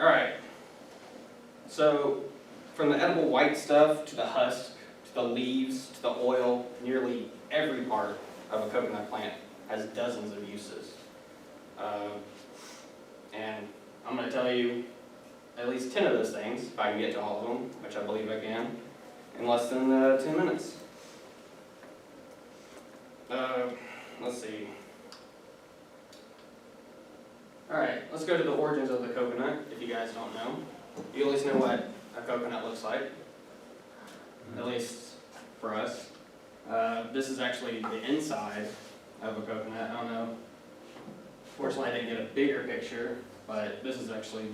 Alright, so from the edible white stuff to the husk, to the leaves, to the oil, nearly every part of a coconut plant has dozens of uses. And I'm going to tell you at least 10 of those things, if I can get to all of them, which I believe I can, in less than 10 minutes. Let's see. Alright, let's go to the origins of the coconut, if you guys don't know. You at least know what a coconut looks like, at least for us. This is actually the inside of a coconut. I don't know. Fortunately, I didn't get a bigger picture, but this is actually,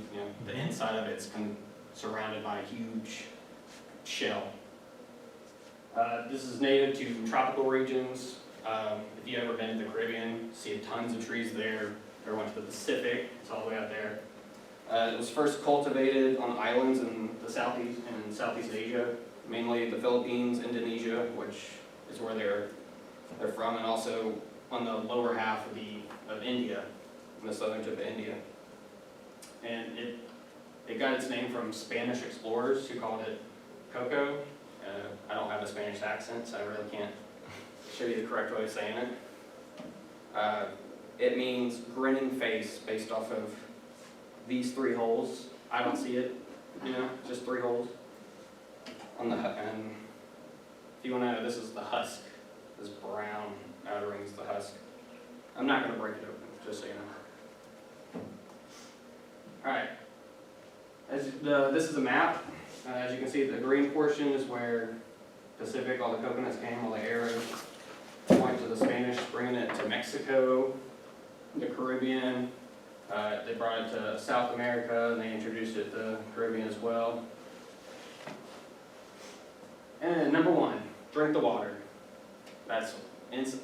the inside of it's kind of surrounded by a huge shell. This is native to tropical regions. If you've ever been to the Caribbean, see tons of trees there. Or went to the Pacific, it's all the way out there. It was first cultivated on islands in the Southeast Asia, mainly the Philippines, Indonesia, which is where they're from, and also on the lower half of India, in the southern tip of India. And it got its name from Spanish explorers who called it cocoa. I don't have a Spanish accent, so I really can't show you the correct way of saying it. It means grinning face based off of these 3 holes. I don't see it, just 3 holes. And if you want to know, this is the husk. This brown outer ring is the husk. I'm not going to break it open, just so you know. Alright, this is a map. As you can see, the green portion is where Pacific, all the coconuts came, all the arrows point to the Spanish, bringing it to Mexico, the Caribbean. They brought it to South America, and they introduced it to the Caribbean as well. And number 1, drink the water.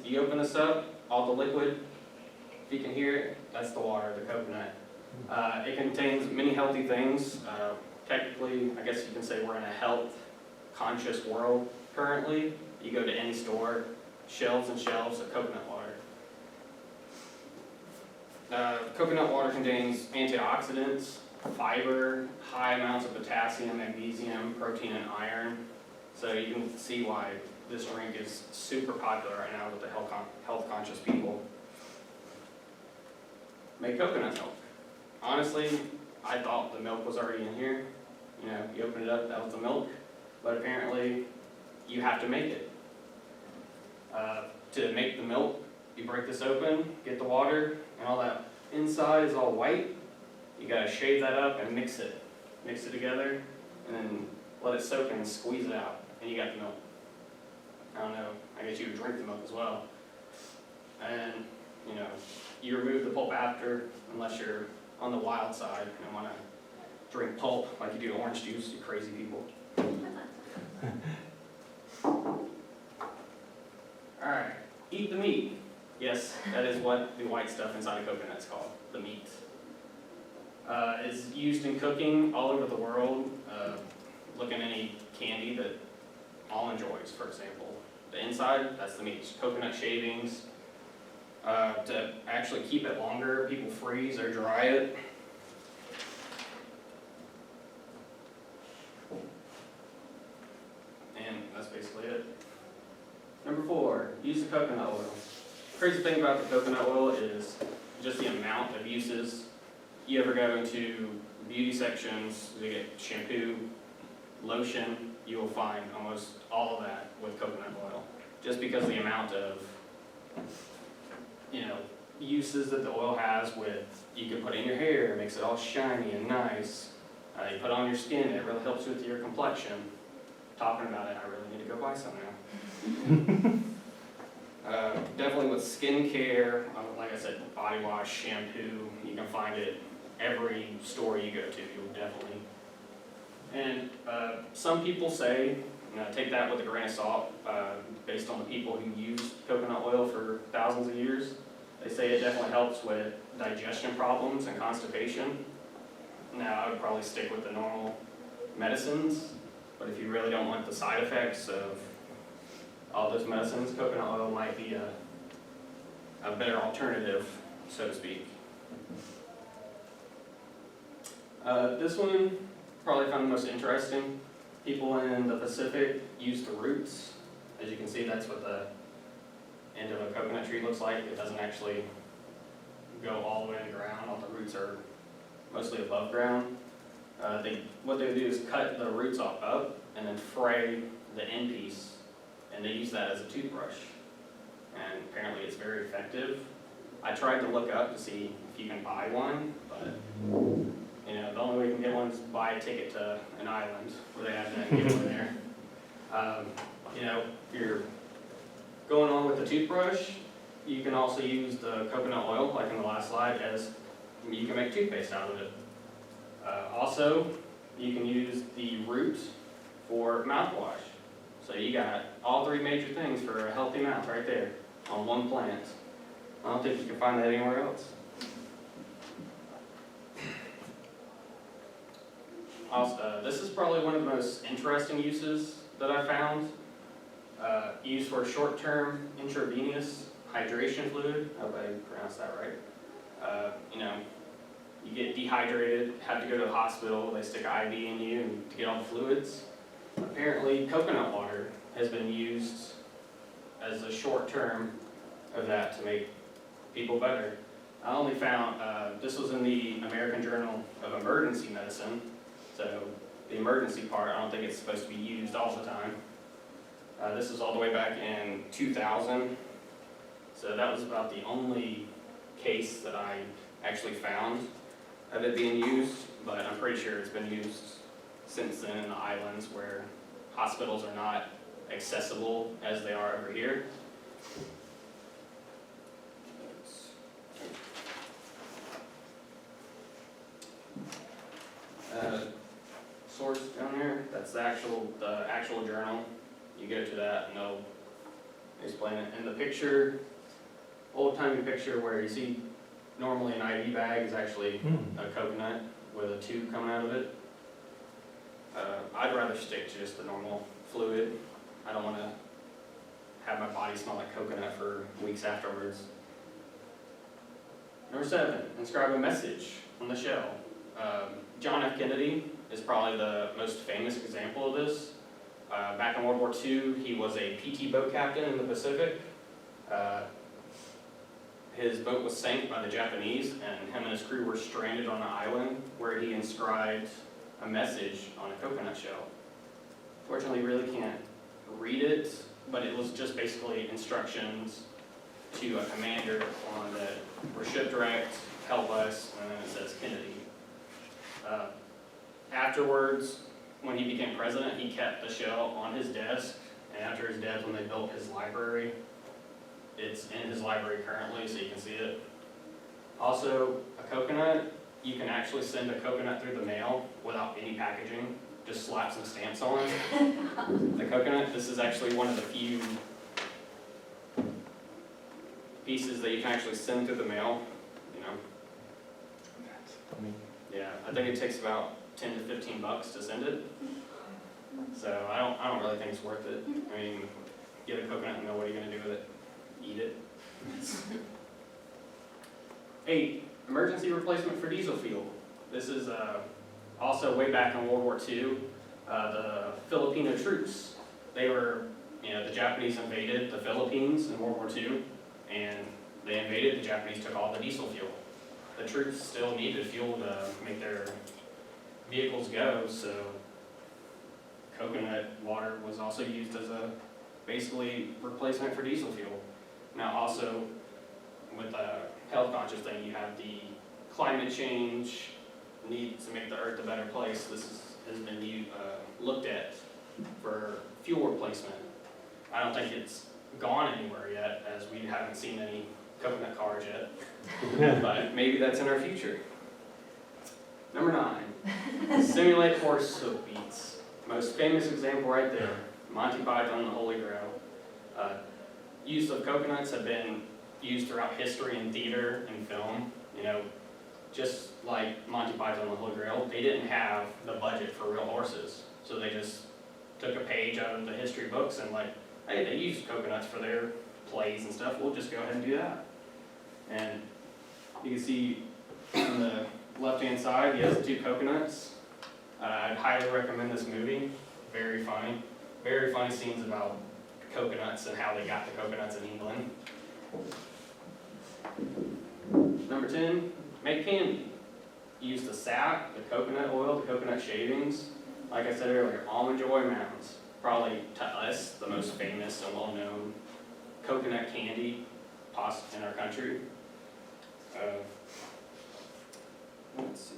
You open this up, all the liquid, if you can hear it, that's the water, the coconut. It contains many healthy things. Technically, I guess you can say we're in a health-conscious world currently. You go to any store, shelves and shelves of coconut water. Coconut water contains antioxidants, fiber, high amounts of potassium, magnesium, protein, and iron. So you can see why this drink is super popular right now with the health-conscious people. Make coconut milk. Honestly, I thought the milk was already in here. You open it up, that was the milk. But apparently, you have to make it. To make the milk, you break this open, get the water, and all that inside is all white. You gotta shave that up and mix it. Mix it together, and then let it soak and squeeze it out, and you got the milk. I don't know, I guess you would drink the milk as well. And, you remove the pulp after, unless you're on the wild side and wanna drink pulp like you do orange juice, you crazy people. Alright, eat the meat. Yes, that is what the white stuff inside a coconut is called, the meat. It's used in cooking all over the world. Look at any candy that Almond Joys, for example. The inside, that's the meat. Coconut shavings. To actually keep it longer, people freeze or dry it. And that's basically it. Number 4, use the coconut oil. Crazy thing about the coconut oil is just the amount of uses. You ever go into beauty sections, they get shampoo, lotion, you will find almost all of that with coconut oil. Just because the amount of, uses that the oil has with, you can put it in your hair, it makes it all shiny and nice. You put it on your skin, it really helps with your complexion. Talking about it, I really need to go buy some now. Definitely with skincare, like I said, body wash, shampoo, you can find it every store you go to, you'll definitely. And some people say, take that with a grain of salt, based on the people who use coconut oil for thousands of years. They say it definitely helps with digestion problems and constipation. Now, I would probably stick with the normal medicines, but if you really don't want the side effects of all those medicines, coconut oil might be a better alternative, so to speak. This one probably found the most interesting. People in the Pacific use the roots. As you can see, that's what the end of a coconut tree looks like. It doesn't actually go all the way in the ground. All the roots are mostly above ground. What they do is cut the roots off up and then fray the end piece, and they use that as a toothbrush. And apparently it's very effective. I tried to look up to see if you can buy one, but the only way you can get one is buy a ticket to an island where they have that giveaway there. If you're going on with the toothbrush, you can also use the coconut oil, like in the last slide, as you can make toothpaste out of it. Also, you can use the root for mouthwash. So you got all three major things for a healthy mouth right there on one plant. I don't think you can find that anywhere else. Also, this is probably one of the most interesting uses that I found. Used for short-term intravenous hydration fluid. I hope I pronounced that right. You get dehydrated, have to go to the hospital, they stick an IV in you and to get all the fluids. Apparently, coconut water has been used as a short term of that to make people better. I only found, this was in the American Journal of Emergency Medicine, so the emergency part, I don't think it's supposed to be used all the time. This is all the way back in 2000, so that was about the only case that I actually found of it being used, but I'm pretty sure it's been used since then in the islands where hospitals are not accessible as they are over here. Source down there, that's the actual journal. You go to that and they'll explain it. And the picture, old-timey picture where you see normally an IV bag is actually a coconut with a tube coming out of it. I'd rather stick to just the normal fluid. I don't want to have my body smell like coconut for weeks afterwards. Number 7, inscribe a message on the shell. John F. Kennedy is probably the most famous example of this. Back in World War II, he was a PT boat captain in the Pacific. His boat was sank by the Japanese, and him and his crew were stranded on an island where he inscribed a message on a coconut shell. Fortunately, you really can't read it, but it was just basically instructions to a commander on that we're shipwrecked, help us, and then it says Kennedy. Afterwards, when he became president, he kept the shell on his desk, and after his death, when they built his library, it's in his library currently, so you can see it. Also, a coconut, you can actually send a coconut through the mail without any packaging. Just slap some stamps on it. The coconut, this is actually one of the few pieces that you can actually send through the mail, That's funny. Yeah, I think it takes about 10 to 15 bucks to send it. So I don't really think it's worth it. I mean, get a coconut and know what are you going to do with it? Eat it. 8, emergency replacement for diesel fuel. This is also way back in World War II. The Filipino troops, they were, the Japanese invaded the Philippines in World War II, and they invaded, the Japanese took all the diesel fuel. The troops still needed fuel to make their vehicles go, so coconut water was also used as a basically replacement for diesel fuel. Now also, with the health conscious thing, you have the climate change, need to make the earth a better place. This has been looked at for fuel replacement. I don't think it's gone anywhere yet, as we haven't seen any coconut cars yet, but maybe that's in our future. Number 9, simulate horse hoof beats. Most famous example right there, Monty Python and the Holy Grail. Use of coconuts have been used throughout history in theater and film. Just like Monty Python and the Holy Grail, they didn't have the budget for real horses, so they just took a page out of the history books and hey, they used coconuts for their plays and stuff, we'll just go ahead and do that. And you can see in the left-hand side, he has 2 coconuts. I'd highly recommend this movie. Very funny. Very funny scenes about coconuts and how they got the coconuts in England. Number 10, make candy. Use the sap, the coconut oil, the coconut shavings. Like I said earlier, Almond Joy Mounds. Probably to us, the most famous and well-known coconut candy in our country. Let's see.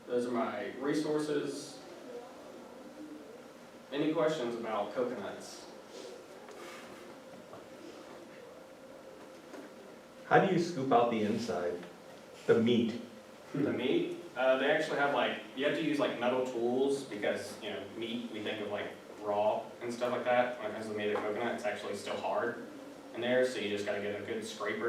Those are my resources. Any questions about coconuts? How do you scoop out the inside? The meat? The meat, they actually have you have to use metal tools because, meat, we think of raw and stuff like that. When it comes to the meat of coconut, it's actually still hard in there, so you just gotta get a good scraper